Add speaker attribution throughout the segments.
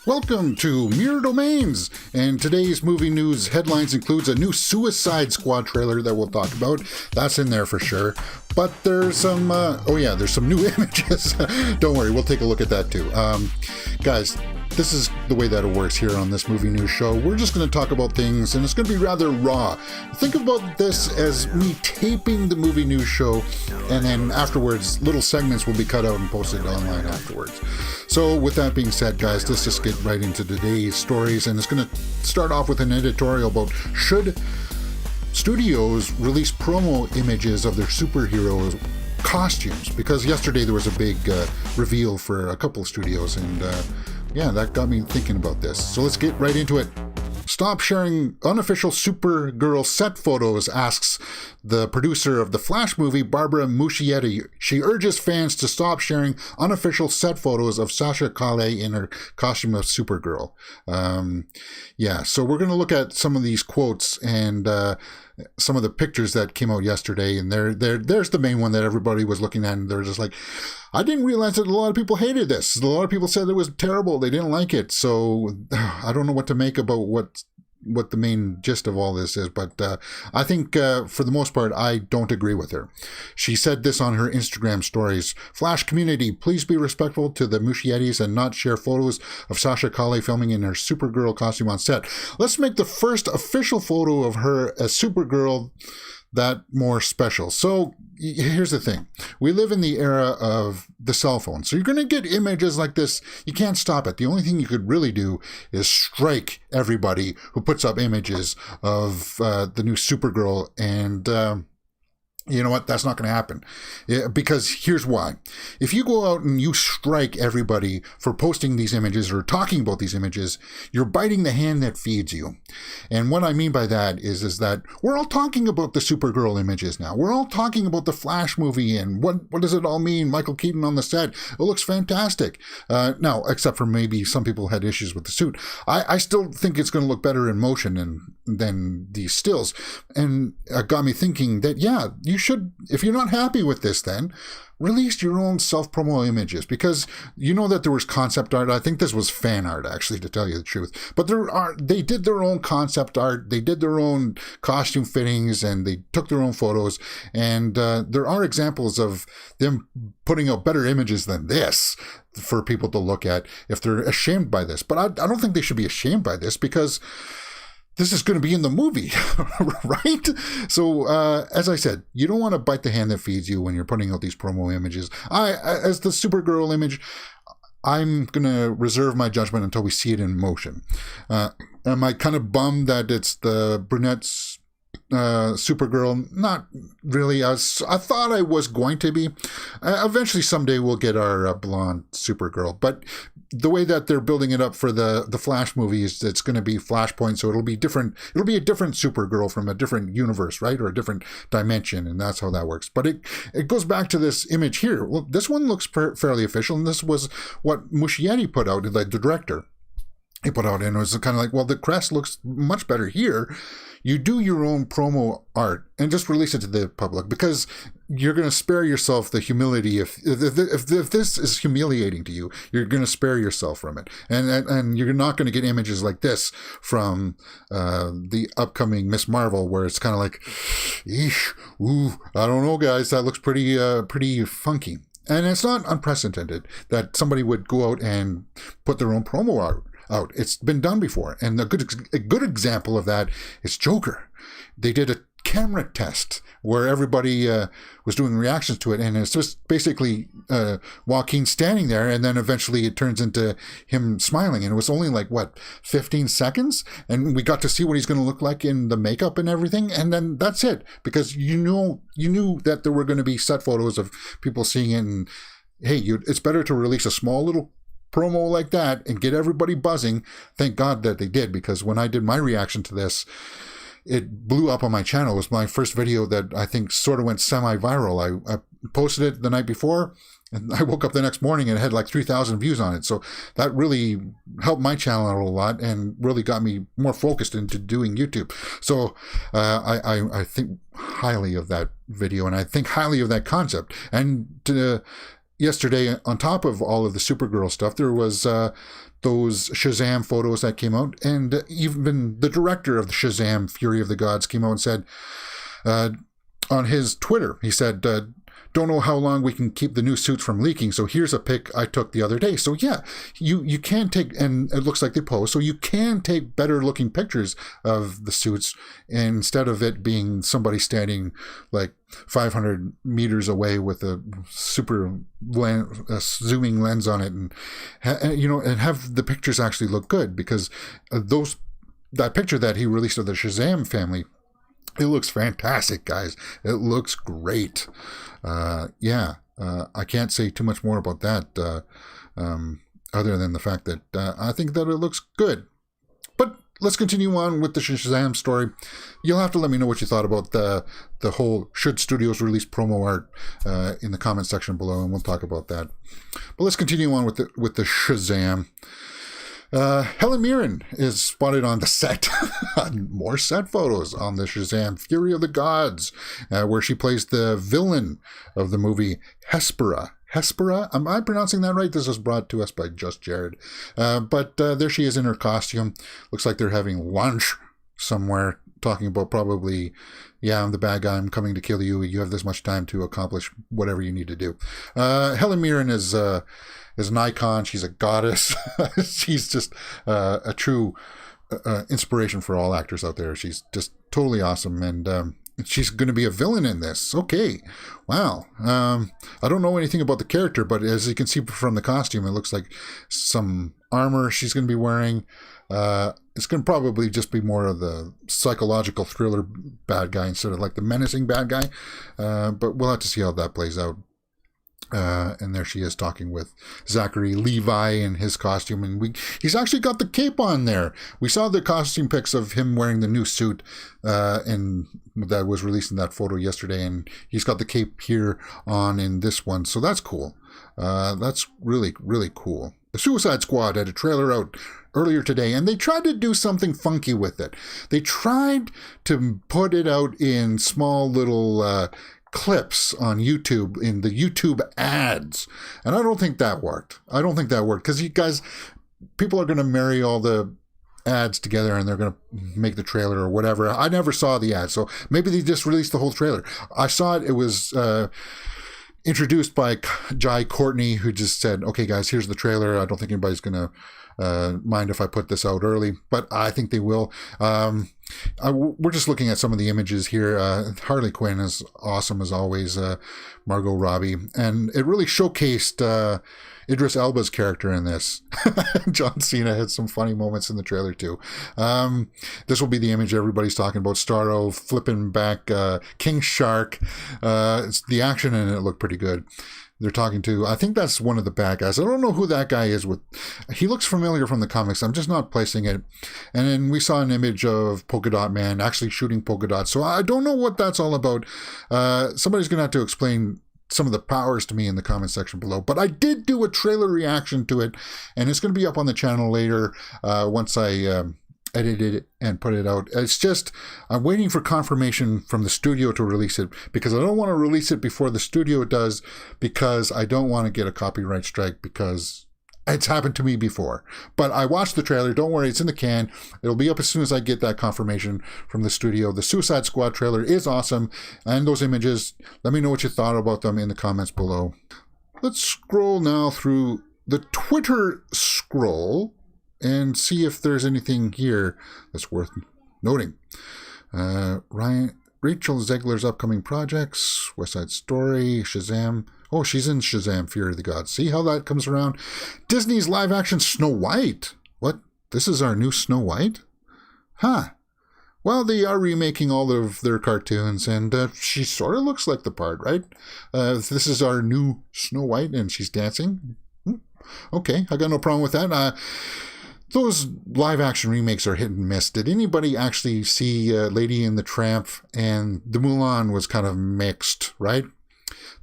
Speaker 1: Welcome to Mirror Domains, and today's movie news headlines includes a new Suicide Squad trailer that we'll talk about. That's in there for sure. But there's some, there's some new images. Don't worry, we'll take a look at that too. Guys, this is the way that it works here on this movie news show. We're just going to talk about things, and it's going to be rather raw. Think about this as me taping the movie news show, and then afterwards, little segments will be cut out and posted online afterwards. So with that being said, guys, let's just get right into today's stories, and it's going to start off with an editorial about should studios release promo images of their superheroes costumes, because yesterday there was a big reveal for a couple of studios, and that got me thinking about this. So let's get right into it. Stop sharing unofficial Supergirl set photos, asks the producer of the Flash movie, Barbara Muschietti. She urges fans to stop sharing unofficial set photos of Sasha Calle in her costume of Supergirl. So we're going to look at some of these quotes and some of the pictures that came out yesterday, and there's the main one that everybody was looking at, and they're just like, I didn't realize that a lot of people hated this. A lot of people said it was terrible. They didn't like it. So I don't know what to make about what the main gist of all this is, but I think for the most part, I don't agree with her. She said this on her Instagram stories. Flash community, please be respectful to the Muschiettis and not share photos of Sasha Calle filming in her Supergirl costume on set. Let's make the first official photo of her as Supergirl that more special. So here's the thing. We live in the era of the cell phone. So you're going to get images like this. You can't stop it. The only thing you could really do is strike everybody who puts up images of the new Supergirl. And you know what? That's not going to happen. Because here's why. If you go out and you strike everybody for posting these images or talking about these images, you're biting the hand that feeds you. And what I mean by that is that we're all talking about the Supergirl images now. We're all talking about the Flash movie and what does it all mean? Michael Keaton on the set. It looks fantastic. Now, except for maybe some people had issues with the suit. I still think it's going to look better in motion than these stills. And it got me thinking that, you should, if you're not happy with this, then release your own self-promo images, because you know that there was concept art. I think this was fan art, actually, to tell you the truth. But they did their own concept art. They did their own costume fittings, and they took their own photos. And there are examples of them putting out better images than this for people to look at if they're ashamed by this. But I don't think they should be ashamed by this, because this is going to be in the movie, right? So, as I said, you don't want to bite the hand that feeds you when you're putting out these promo images. As the Supergirl image, I'm going to reserve my judgment until we see it in motion. Am I kind of bummed that it's the brunette's Supergirl? Not really. I thought I was going to be. Eventually, someday we'll get our blonde Supergirl. But the way that they're building it up for the Flash movie is it's going to be Flashpoint, so it'll be different. It'll be a different Supergirl from a different universe, right, or a different dimension, and that's how that works. But it goes back to this image here. Well, this one looks fairly official, and this was what Muschietti put out, the director. He put out, and it was kind of like, well, the crest looks much better here. You do your own promo art and just release it to the public, because you're going to spare yourself the humility. If this is humiliating to you, you're going to spare yourself from it, and you're not going to get images like this from the upcoming Miss Marvel, where it's kind of like, eesh, ooh, I don't know, guys, that looks pretty funky. And it's not unprecedented that somebody would go out and put their own promo art out. It's been done before, and a good example of that is Joker. They did a camera test where everybody was doing reactions to it, and it's just basically Joaquin standing there, and then eventually it turns into him smiling, and it was only 15 seconds, and we got to see what he's going to look like in the makeup and everything, and then that's it, because you knew that there were going to be set photos of people seeing it, and hey, it's better to release a small little promo like that and get everybody buzzing. Thank God that they did, because when I did my reaction to this, it blew up on my channel. It was my first video that I think sort of went semi-viral. I posted it the night before, and I woke up the next morning and it had 3,000 views on it. So that really helped my channel out a lot and really got me more focused into doing YouTube. So I think highly of that video, and I think highly of that concept. And yesterday, on top of all of the Supergirl stuff, there was those Shazam photos that came out, and even the director of the Shazam Fury of the Gods came out and said on his Twitter, he said, don't know how long we can keep the new suits from leaking, so here's a pic I took the other day. So yeah, you can take, and it looks like they pose, so you can take better looking pictures of the suits instead of it being somebody standing like 500 meters away with a super zooming lens on it, and and have the pictures actually look good, because that picture that he released of the Shazam family, it looks fantastic, guys. It looks great. I can't say too much more about that other than the fact that I think that it looks good. But let's continue on with the Shazam story. You'll have to let me know what you thought about the whole should studios release promo art in the comment section below, and we'll talk about that. But let's continue on with the Shazam. Helen Mirren is spotted on the set. More set photos on the Shazam Fury of the Gods, where she plays the villain of the movie Hespera. Hespera? Am I pronouncing that right? This was brought to us by Just Jared. But there she is in her costume. Looks like they're having lunch somewhere, talking about probably, I'm the bad guy, I'm coming to kill you. You have this much time to accomplish whatever you need to do. Helen Mirren is an icon. She's a goddess. She's just a true inspiration for all actors out there. She's just totally awesome, and she's going to be a villain in this. Okay, wow. I don't know anything about the character, but as you can see from the costume, it looks like some armor she's going to be wearing. It's going to probably just be more of the psychological thriller bad guy instead of like the menacing bad guy, but we'll have to see how that plays out. And there she is talking with Zachary Levi in his costume, and he's actually got the cape on there. We saw the costume pics of him wearing the new suit, and that was released in that photo yesterday, and he's got the cape here on in this one, so that's cool. That's really, really cool. The Suicide Squad had a trailer out earlier today, and they tried to do something funky with it. They tried to put it out in small little clips on YouTube, in the YouTube ads, and I don't think that worked. Because you guys, people are going to marry all the ads together and they're going to make the trailer or whatever. I never saw the ad, so maybe they just released the whole trailer. I saw it. It was introduced by Jai Courtney, who just said, okay guys, here's the trailer. I don't think anybody's going to mind if I put this out early, but I think they will. We're just looking at some of the images here. Harley Quinn is awesome as always, Margot Robbie, and it really showcased Idris Elba's character in this. John Cena had some funny moments in the trailer too. This will be the image everybody's talking about. Starro flipping back King Shark. The action in it looked pretty good. They're talking to, I think that's one of the bad guys. I don't know who that guy is. He looks familiar from the comics. I'm just not placing it. And then we saw an image of Polka Dot Man actually shooting polka dots. So I don't know what that's all about. Somebody's going to have to explain some of the powers to me in the comment section below. But I did do a trailer reaction to it, and it's going to be up on the channel later once I edited it and put it out. It's just, I'm waiting for confirmation from the studio to release it, because I don't want to release it before the studio does, because I don't want to get a copyright strike, because it's happened to me before. But I watched the trailer. Don't worry, it's in the can. It'll be up as soon as I get that confirmation from the studio. The Suicide Squad trailer is awesome, and those images, let me know what you thought about them in the comments below. Let's scroll now through the Twitter scroll and see if there's anything here that's worth noting. Rachel Zegler's upcoming projects, West Side Story, Shazam. Oh, she's in Shazam Fury of the Gods. See how that comes around? Disney's live-action Snow White. What? This is our new Snow White? Huh. Well, they are remaking all of their cartoons, and she sort of looks like the part, right? This is our new Snow White, and she's dancing. Okay, I got no problem with that. Those live-action remakes are hit and miss. Did anybody actually see Lady and the Tramp? And the Mulan was kind of mixed, right?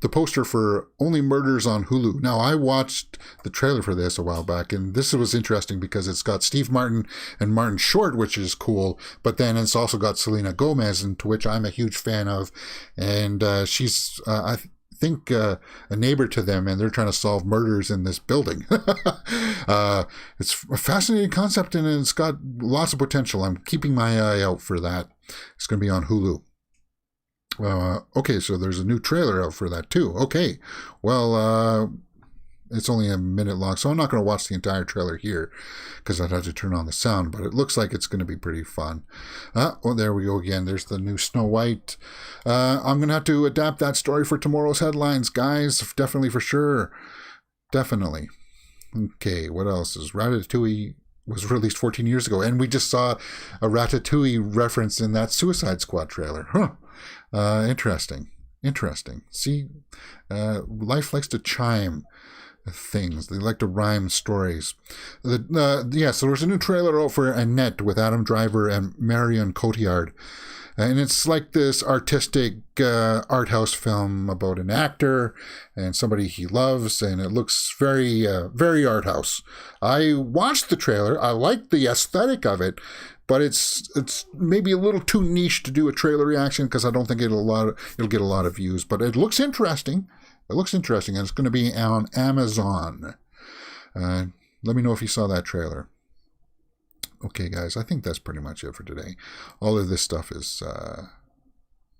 Speaker 1: The poster for Only Murders on Hulu. Now, I watched the trailer for this a while back, and this was interesting because it's got Steve Martin and Martin Short, which is cool, but then it's also got Selena Gomez, and to which I'm a huge fan of, and she's, I think a neighbor to them, and they're trying to solve murders in this building. It's a fascinating concept, and it's got lots of potential. I'm keeping my eye out for that. It's going to be on Hulu. Okay, so there's a new trailer out for that too. Okay, well, it's only a minute long, so I'm not going to watch the entire trailer here because I'd have to turn on the sound, but it looks like it's going to be pretty fun. Well, there we go again. There's the new Snow White. I'm going to have to adapt that story for tomorrow's headlines, guys. Definitely, for sure. Definitely. Okay, what else is Ratatouille? Was released 14 years ago, and we just saw a Ratatouille reference in that Suicide Squad trailer. Interesting. See, life likes to chime things. They like to rhyme stories. So there's a new trailer out for Annette with Adam Driver and Marion Cotillard. And it's like this artistic art house film about an actor and somebody he loves, and it looks very, very art house. I watched the trailer. I like the aesthetic of it, but it's maybe a little too niche to do a trailer reaction because I don't think it'll get a lot of views. But it looks interesting. It looks interesting, and it's going to be on Amazon. Let me know if you saw that trailer. Okay, guys, I think that's pretty much it for today. All of this stuff is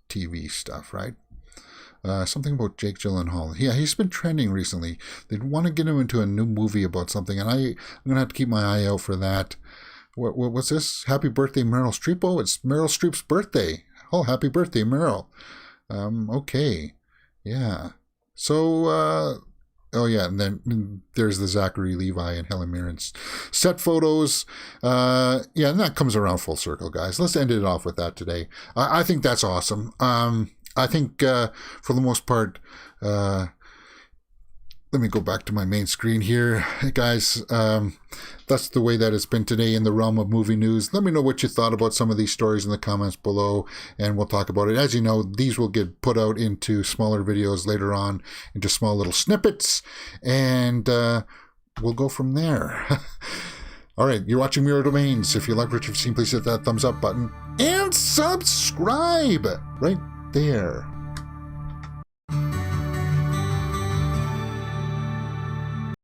Speaker 1: TV stuff, right? Something about Jake Gyllenhaal. Yeah, he's been trending recently. They want to get him into a new movie about something, and I'm going to have to keep my eye out for that. What's this? Happy birthday, Meryl Streep. Oh, it's Meryl Streep's birthday. Oh, happy birthday, Meryl. Okay. Yeah. So, and then there's the Zachary Levi and Helen Mirren set photos. And that comes around full circle, guys. Let's end it off with that today. I think that's awesome. I think, for the most part, let me go back to my main screen here. Hey, guys, that's the way that it's been today in the realm of movie news. Let me know what you thought about some of these stories in the comments below, and we'll talk about it. As you know, these will get put out into smaller videos later on, into small little snippets, and we'll go from there. All right, you're watching Mirror Domains. If you like what you've seen, please hit that thumbs up button and subscribe right there.